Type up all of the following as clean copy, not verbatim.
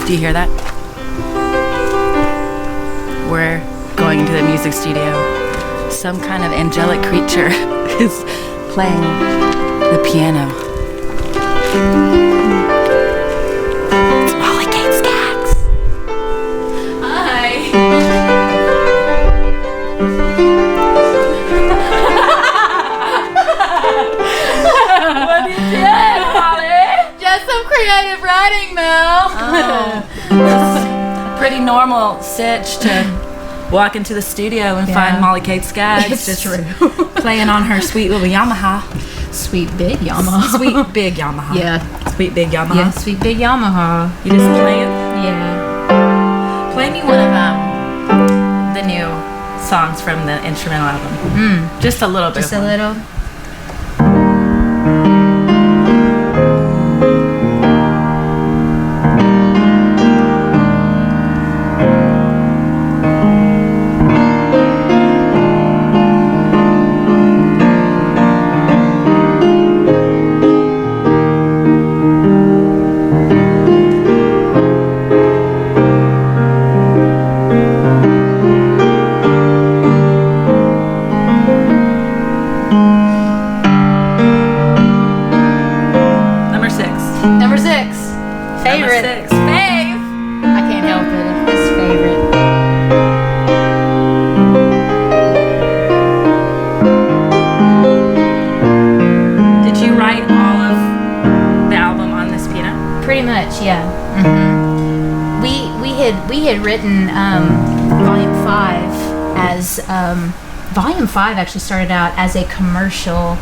Do you hear that? We're going into the music studio. Some kind of angelic creature is playing the piano. It's Molly Kate Skaggs. Hi. What is it, Molly? Just some creative writing, Mel. Oh, pretty normal sitch to walk into the studio and find Molly Kate Skaggs. It's just true. Playing on her sweet little Yamaha. Sweet big Yamaha. Sweet big Yamaha. Yeah. Sweet big Yamaha. Yeah, sweet big Yamaha. You just play it? Yeah. Play me one of the new songs from the instrumental album. Just a little bit. Just a little. Number six. Favorite. Number 6. Fave. I can't help it. It's favorite. Did you write all of the album on this piano? Pretty much, yeah. We had written Volume 5 as Volume 5 actually started out as a commercial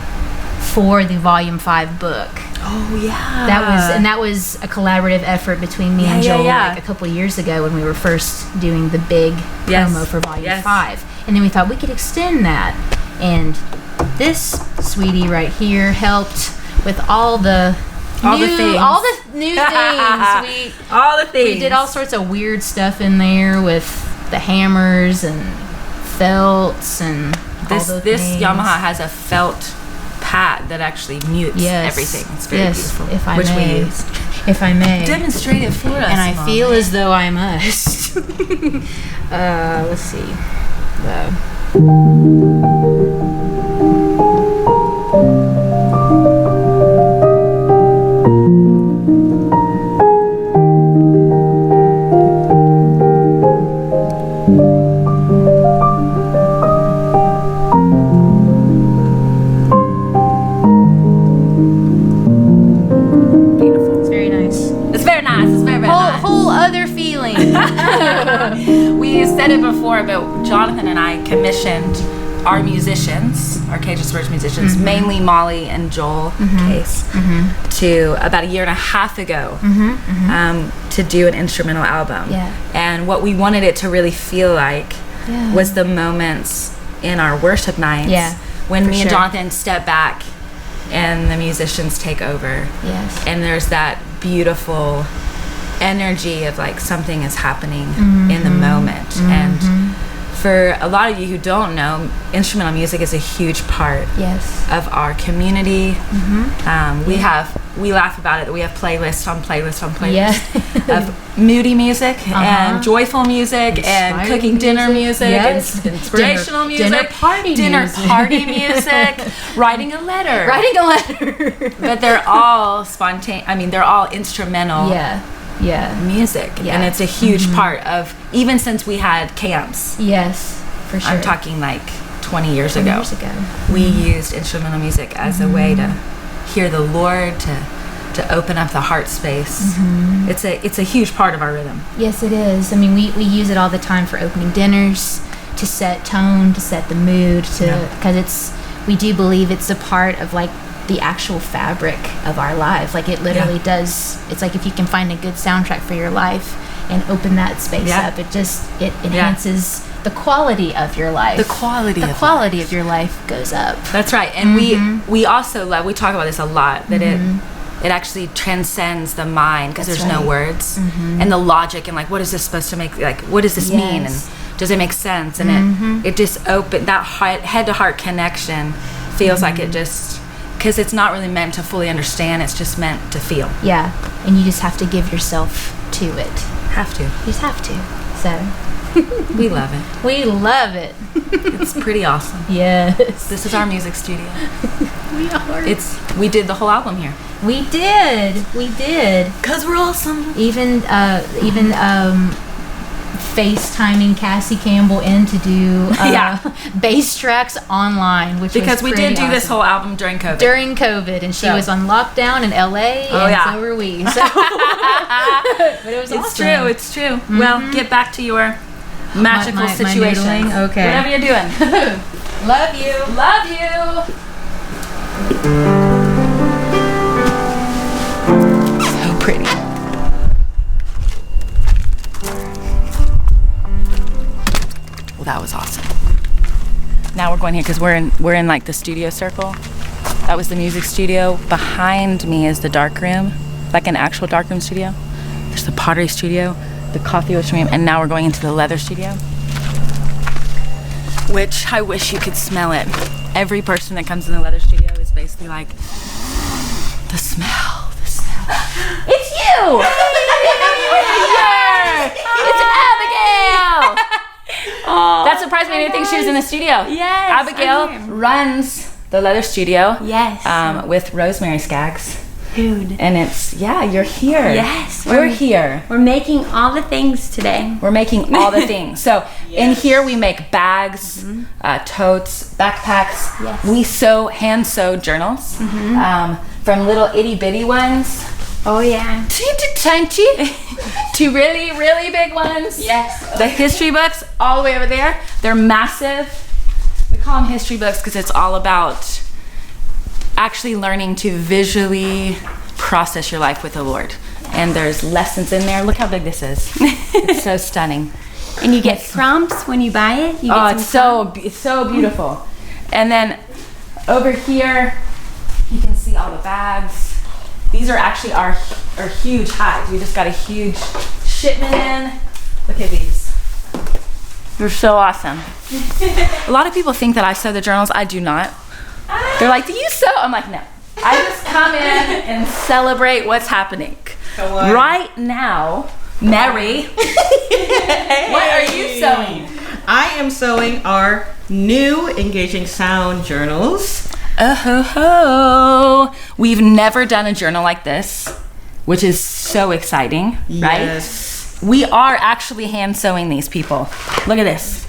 for the Volume 5 book. Oh yeah. That was a collaborative effort between me and Joel like a couple of years ago when we were first doing the big promo for Volume 5. And then we thought we could extend that. And this sweetie right here helped with all the new things. All the things. We did all sorts of weird stuff in there with the hammers and felts and all those this things. Yamaha has a felt pad that actually mutes everything. It's very beautiful. If I which may. we used. If I may. Demonstrate it for us. And I feel as though I must. Let's see. Whole other feeling. We said it before, but Jonathan and I commissioned our musicians, our Cageless Birds musicians, mainly Molly and Joel Case, to about a year and a half ago to do an instrumental album. Yeah. And what we wanted it to really feel like was the moments in our worship nights when me and Jonathan step back and the musicians take over. Yes. And there's that beautiful energy of like something is happening in the moment. And for a lot of you who don't know, instrumental music is a huge part of our community. We laugh about it that we have playlist on playlist on playlist of moody music and joyful music and cooking dinner music and inspirational music, dinner party music, writing a letter. But they're all spontaneous. I mean, they're all instrumental. Music, and it's a huge part of, even since we had camps. Yes, for sure. I'm talking like 20 years ago. We used instrumental music as a way to hear the Lord, to open up the heart space. It's a huge part of our rhythm. Yes, it is. I mean, we use it all the time for opening dinners, to set tone, to set the mood, because we do believe it's a part of like the actual fabric of our lives. Like it literally does. It's like if you can find a good soundtrack for your life and open that space up, it enhances the quality of your life. The quality of your life goes up. That's right. And we also love, we talk about this a lot, that it actually transcends the mind, because there's no words and the logic and like, what is this supposed to make, like what does this mean, and does it make sense? And it just that head to heart connection feels like it just because it's not really meant to fully understand. It's just meant to feel. Yeah, and you just have to give yourself to it. Have to. You just have to. So we love it. We love it. It's pretty awesome. Yes. This is our music studio. We are. We did the whole album here. We did. Cause we're awesome. Even FaceTiming Cassie Campbell in to do bass tracks online, which because was we did do awesome. this whole album during COVID. And she was on lockdown in LA, so were we. So. But it was awesome. It's true. Mm-hmm. Well, get back to your magical situation. Okay. Whatever you're doing. Love you. So pretty. Well, that was awesome. Now we're going here because we're in like the studio circle. That was the music studio. Behind me is the dark room, like an actual dark room studio. There's the pottery studio, the coffee room, and now we're going into the leather studio, which I wish you could smell it. Every person that comes in the leather studio is basically like, the smell. It's you! It's Abigail! Oh, that surprised me. I didn't think she was in the studio. Yes, Abigail runs the leather studio. Yes. With Rosemary Skaggs. Dude. And you're here. Yes. We're here. We're making all the things today. We're making all the things. So in here we make bags, totes, backpacks. Yes. We hand sew journals from little itty bitty ones. Oh yeah. Tiny to really, really big ones. Yes. The history books all the way over there. They're massive. We call them history books because it's all about actually learning to visually process your life with the Lord. And there's lessons in there. Look how big this is. It's so stunning. And you get prompts when you buy it. You get it's so beautiful. And then over here, you can see all the bags. These are actually our huge hides. We just got a huge shipment in. Look at these. They're so awesome. A lot of people think that I sew the journals. I do not. They're like, do you sew? I'm like, no. I just come in and celebrate what's happening. Right now, Mary, what are you sewing? I am sewing our new Engaging Sound journals. We've never done a journal like this, which is so exciting, Yes. right? We are actually hand sewing these, people. Look at this.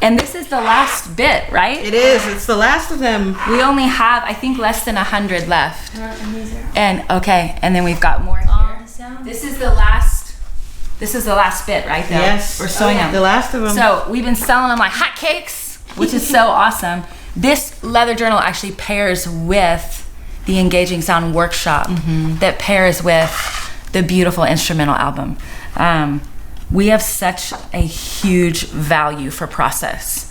And this is the last bit, right? It is. It's the last of them. We only have, I think, less than 100 left. And then we've got more here. This is the last bit right there. Yes. We're sewing them. The last of them. So we've been selling them like hotcakes, which is so awesome. This leather journal actually pairs with the Engaging Sound workshop that pairs with the beautiful instrumental album. We have such a huge value for process.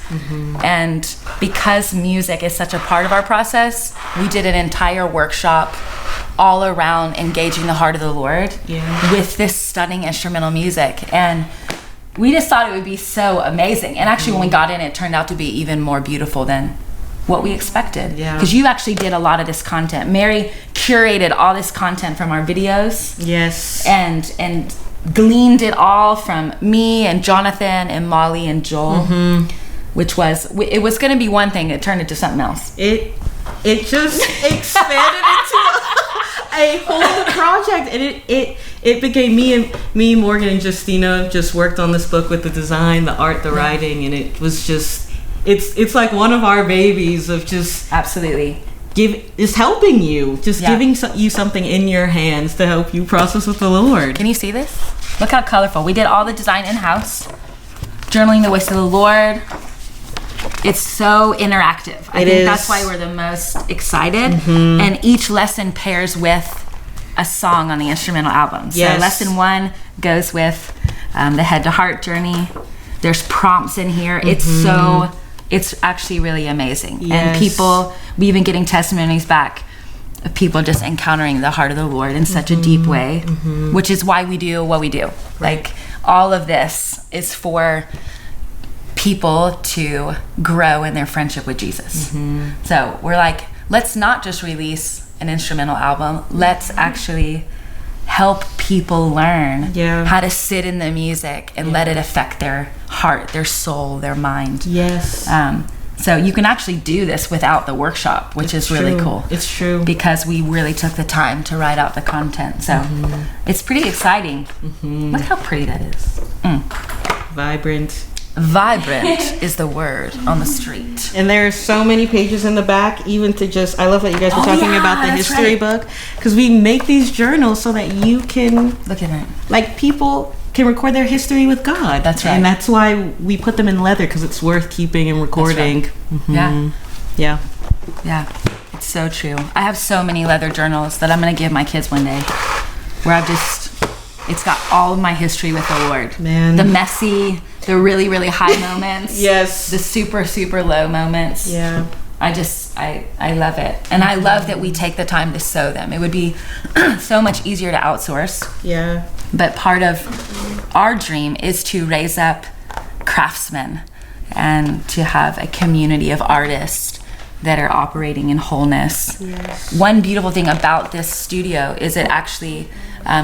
And because music is such a part of our process, we did an entire workshop all around engaging the heart of the Lord with this stunning instrumental music. And we just thought it would be so amazing. And actually when we got in, it turned out to be even more beautiful than what we expected. Because you actually did a lot of this content. Mary curated all this content from our videos. Yes. And gleaned it all from me and Jonathan and Molly and Joel, which was, it was going to be one thing. It turned into something else. It just expanded into a whole project, and it became me, Morgan, and Justina just worked on this book with the design, the art, the writing, and it was just it's like one of our babies of just absolutely is helping you, just giving you something in your hands to help you process with the Lord. Can you see this? Look how colorful. We did all the design in-house. Journaling the Voice of the Lord. It's so interactive. I think that's why we're the most excited. And each lesson pairs with a song on the instrumental album. So lesson 1 goes with the head to heart journey. There's prompts in here. It's actually really amazing. And we've been getting testimonies back of people just encountering the heart of the Lord in such a deep way, which is why we do what we do. Like, all of this is for people to grow in their friendship with Jesus. So we're like, let's not just release an instrumental album. Let's actually help people learn how to sit in the music and let it affect their heart, their soul, their mind. Yes. So you can actually do this without the workshop, which is really cool. It's true. Because we really took the time to write out the content. So it's pretty exciting. Look how pretty that is. Vibrant. Vibrant is the word on the street. And there are so many pages in the back, even to just, I love that you guys were talking about the history book, because we make these journals so that you can, look at it, like, people can record their history with God. That's right. And that's why we put them in leather, because it's worth keeping and recording. That's right. Yeah. It's so true. I have so many leather journals that I'm going to give my kids one day, where I've just, it's got all of my history with the Lord. Man. The messy, the really, really high moments. Yes. The super, super low moments. Yeah. I love it. And I love that we take the time to sew them. It would be so much easier to outsource. Yeah. But part of our dream is to raise up craftsmen and to have a community of artists that are operating in wholeness. Yes. One beautiful thing about this studio is it actually,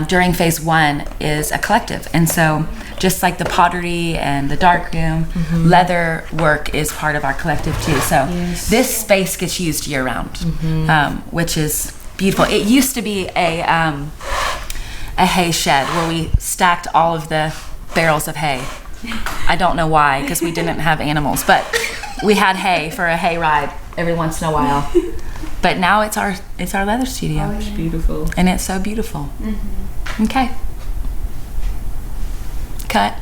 during phase 1, is a collective. And so just like the pottery and the darkroom, leather work is part of our collective too. So this space gets used year round, which is beautiful. It used to be a hay shed where we stacked all of the barrels of hay. I don't know why, because we didn't have animals, but we had hay for a hay ride every once in a while. But now it's our leather studio. It's beautiful. And it's so beautiful. Okay. Cut.